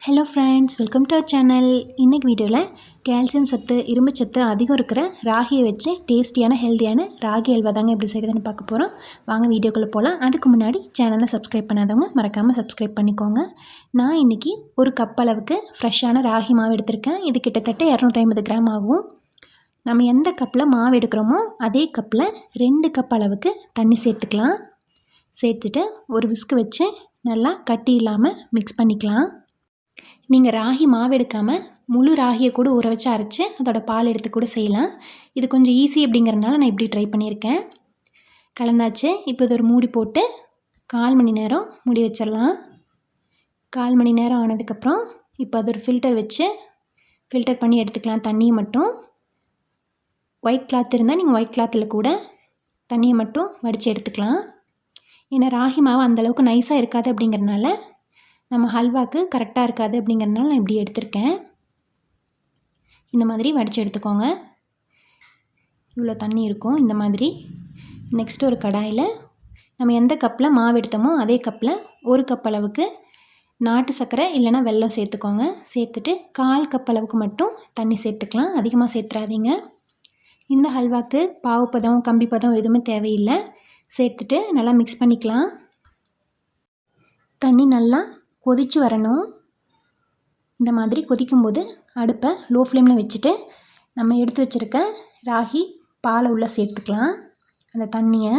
Hello friends, welcome to our channel. இன்றைக்கி வீடியோவில் calcium சத்து, இரும்பு சத்து அதிகம் இருக்கிற ராகியை வச்சு டேஸ்டியான ஹெல்த்தியான ராகி அல்வா தாங்க எப்படி செய்கிறதுன்னு பார்க்க போகிறோம். வாங்க வீடியோக்குள்ளே போகலாம். அதுக்கு முன்னாடி சேனலை சப்ஸ்கிரைப் பண்ணாதவங்க மறக்காமல் சப்ஸ்கிரைப் பண்ணிக்கோங்க. நான் இன்றைக்கி ஒரு கப் அளவுக்கு ஃப்ரெஷ்ஷான ராகி மாவு எடுத்திருக்கேன். இது கிட்டத்தட்ட 250 கிராம் ஆகும். நம்ம எந்த கப்பில் மாவு எடுக்கிறோமோ அதே கப்பில் 2 கப் அளவுக்கு தண்ணி சேர்த்துக்கலாம். சேர்த்துட்டு ஒரு விஸ்கு வச்சு நல்லா கட்டி இல்லாமல் மிக்ஸ் பண்ணிக்கலாம். நீங்கள் ராகி மாவு எடுக்காமல் முழு ராகியை கூட ஊற வச்சு அரைச்சி அதோட பால் எடுத்து கூட செய்யலாம். இது கொஞ்சம் ஈஸி அப்படிங்கிறதுனால நான் இப்படி ட்ரை பண்ணியிருக்கேன். கலந்தாச்சு. இப்போ இது ஒரு மூடி போட்டு 1/4 மணி நேரம் மூடி வச்சிடலாம். 1/4 மணி நேரம் ஆனதுக்கப்புறம் இப்போ அது ஒரு ஃபில்டர் வச்சு ஃபில்டர் பண்ணி எடுத்துக்கலாம். தண்ணியை மட்டும் ஒயிட் கிளாத் இருந்தால் நீங்கள் ஒயிட் கிளாத்தில் கூட தண்ணியை மட்டும் வடித்து எடுத்துக்கலாம். ஏன்னா ராகி மாவு அந்தளவுக்கு நைஸாக இருக்காது அப்படிங்கிறதுனால நம்ம ஹல்வாக்கு கரெக்டாக இருக்காது அப்படிங்கிறதுனால நான் இப்படி எடுத்திருக்கேன். இந்த மாதிரி வடித்து எடுத்துக்கோங்க. இவ்வளோ தண்ணி இருக்கும் இந்த மாதிரி. நெக்ஸ்ட்டு ஒரு கடாயில் நம்ம எந்த கப்பில் மாவு எடுத்தோமோ அதே கப்பில் 1 கப் அளவுக்கு நாட்டு சர்க்கரை இல்லைனா வெல்லம் சேர்த்துக்கோங்க. சேர்த்துட்டு 1/4 கப் அளவுக்கு மட்டும் தண்ணி சேர்த்துக்கலாம். அதிகமாக சேர்த்துறாதீங்க. இந்த ஹல்வாக்கு பாவுப்பதம் கம்பிப்பதம் எதுவுமே தேவையில்லை. சேர்த்துட்டு நல்லா மிக்ஸ் பண்ணிக்கலாம். தண்ணி நல்லா கொதித்து வரணும். இந்த மாதிரி கொதிக்கும்போது அடுப்பை லோ ஃப்ளேமில் வச்சுட்டு நம்ம எடுத்து வச்சுருக்க ராகி பாலை உள்ளே சேர்த்துக்கலாம். அந்த தண்ணியை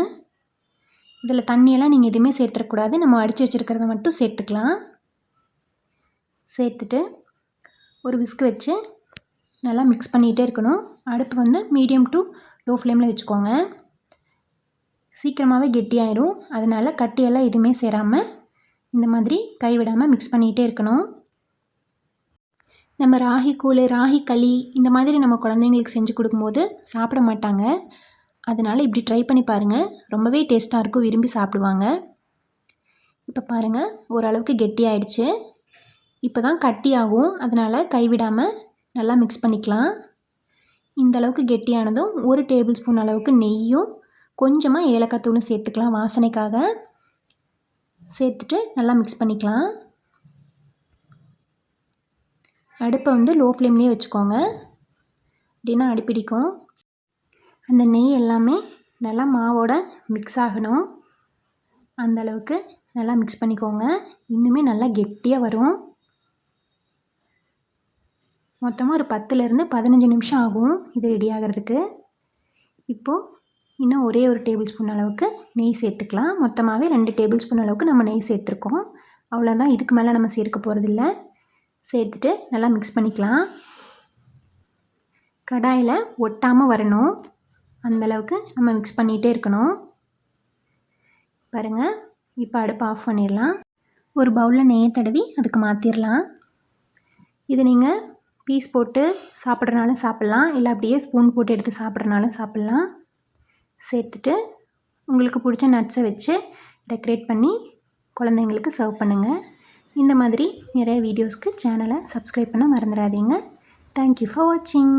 இதில் தண்ணியெல்லாம் நீங்கள் எதுவுமே சேர்த்துடக்கூடாது. நம்ம அடித்து வச்சுருக்கிறத மட்டும் சேர்த்துக்கலாம். சேர்த்துட்டு ஒரு விஸ்கு வச்சு நல்லா மிக்ஸ் பண்ணிகிட்டே இருக்கணும். அடுப்பு மீடியம் டு லோ ஃப்ளேமில் வச்சுக்கோங்க. சீக்கிரமாகவே கெட்டியாயிரும். அதனால் கட்டியெல்லாம் எதுவுமே சேராமல் இந்த மாதிரி கைவிடாமல் மிக்ஸ் பண்ணிகிட்டே இருக்கணும். நம்ம ராகி கூழ், ராகி களி இந்த மாதிரி நம்ம குழந்தைங்களுக்கு செஞ்சு கொடுக்கும்போது சாப்பிட மாட்டாங்க. அதனால் இப்படி ட்ரை பண்ணி பாருங்கள். ரொம்பவே டேஸ்ட்டாக இருக்கும். விரும்பி சாப்பிடுவாங்க. இப்போ பாருங்கள், ஓரளவுக்கு கெட்டியாயிடுச்சு. இப்போ தான் கட்டியாகும். அதனால் கைவிடாமல் நல்லா மிக்ஸ் பண்ணிக்கலாம். இந்த அளவுக்கு கெட்டியானதும் 1 டேபிள் ஸ்பூன் அளவுக்கு நெய்யும் கொஞ்சமாக ஏலக்காய் தூளும் சேர்த்துக்கலாம் வாசனைக்காக. சேர்த்துட்டு நல்லா மிக்ஸ் பண்ணிக்கலாம். அடுப்பை லோ ஃப்ளேம்லேயே வச்சுக்கோங்க. அப்படின்னா அடிப்பிடிக்கும். அந்த நெய் எல்லாமே நல்லா மாவோட மிக்ஸ் ஆகணும். அந்தளவுக்கு நல்லா மிக்ஸ் பண்ணிக்கோங்க. இன்னுமே நல்லா கெட்டியாக வரும். மொத்தமாக ஒரு 10லேருந்து 15 நிமிஷம் ஆகும் இது ரெடி ஆகிறதுக்கு. இப்போது இன்னும் ஒரே ஒரு டேபிள் ஸ்பூன் அளவுக்கு நெய் சேர்த்துக்கலாம். மொத்தமாகவே 2 டேபிள் ஸ்பூன் அளவுக்கு நம்ம நெய் சேர்த்துருக்கோம். அவ்வளோதான். இதுக்கு மேலே நம்ம சேர்க்க போகிறதில்ல. சேர்த்துட்டு நல்லா மிக்ஸ் பண்ணிக்கலாம். கடாயில் ஒட்டாமல் வரணும். அந்தளவுக்கு நம்ம மிக்ஸ் பண்ணிகிட்டே இருக்கணும். பாருங்கள், இப்போ அடுப்பை ஆஃப் பண்ணிடலாம். ஒரு பவுலில் நெய்யை தடவி அதுக்கு மாற்றிடலாம். இது நீங்கள் பீஸ் போட்டு சாப்பிட்றனாலும் சாப்பிட்லாம், இல்லை அப்படியே ஸ்பூன் போட்டு எடுத்து சாப்பிட்றனாலும் சாப்பிட்லாம். சேர்த்துட்டு உங்களுக்கு பிடிச்ச நட்ஸை வச்சு டெக்கரேட் பண்ணி குழந்தைங்களுக்கு சர்வ் பண்ணுங்கள். இந்த மாதிரி நிறைய வீடியோஸ்க்கு சேனலை சப்ஸ்கிரைப் பண்ண மறந்துடாதீங்க. தேங்க்யூ ஃபார் வாட்சிங்.